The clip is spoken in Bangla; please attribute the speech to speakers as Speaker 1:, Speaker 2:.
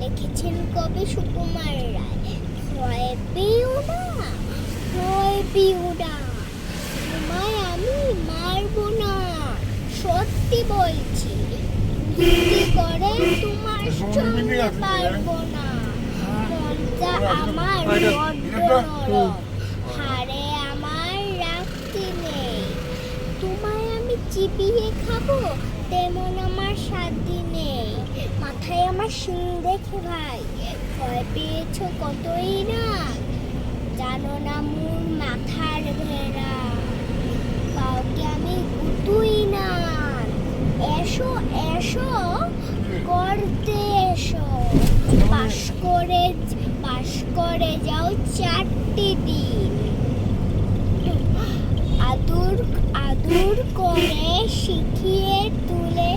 Speaker 1: লিখেছেন কবি সুকুমার রায়। ভয় পেও না, ভয় পেও না, তোমায় আমি মারবো না, সত্যি বলছি। যুক্তি করে তোমার সঙ্গে পারবো না, মনটা আমার বড্ড নরম, হাড়ে আমার রাখতে নেই। তোমায় আমি চিবিয়ে খাবো, তেমন আমার সাধ্যি নেই। মাথায় আমার শিং দেখে ভাই ভয় পেয়েছো কতই না, জানো না মোর মাথার ভেড়া, কাউকে আমি গুতুই না। এসো এসো করতে এসো, পাশ করে যাও 4টি দিন। আদর আদর করে শিখিয়ে তুলে